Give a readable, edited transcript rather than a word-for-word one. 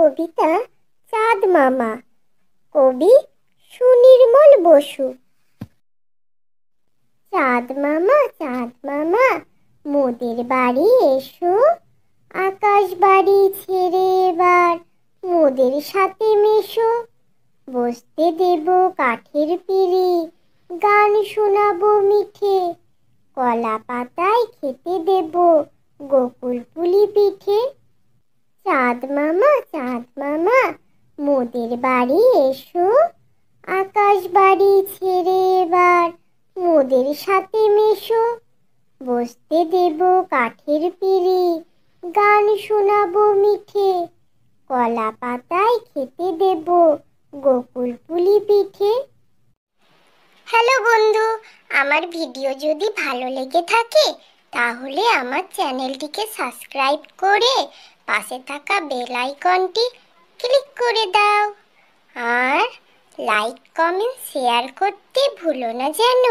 কবিতা চাঁদ মামা। কবি সুনির্মল বসু। চাঁদ মামা মোদের বাড়ি এসো, আকাশ বাড়ি ছেড়ে এবার মোদের সাথে মেশো। বসতে দেব কাঠের পিঁড়ি, গান শোনাবো মিঠে, কলা পাতায় খেতে দেব গোকুল পুলি পিঠে। চাঁদ মামা মোদের বাড়ি এসো, আকাশ বাড়ি ছেড়ে এবার মোদের সাথে মেশো। বসতে দেব কাঠের পিঁড়ি, গান শোনাবো মিঠে, কলা পাতায় খেতে দেব গোকুল পুলি পিঠে। হ্যালো বন্ধু, আমার ভিডিও যদি ভালো লেগে থাকে তাহলে আমার চ্যানেলটিকে সাবস্ক্রাইব করে পাশে থাকা বেল আইকনটি ক্লিক করে দাও, আর লাইক কমেন্ট শেয়ার করতে ভুলো না যেন।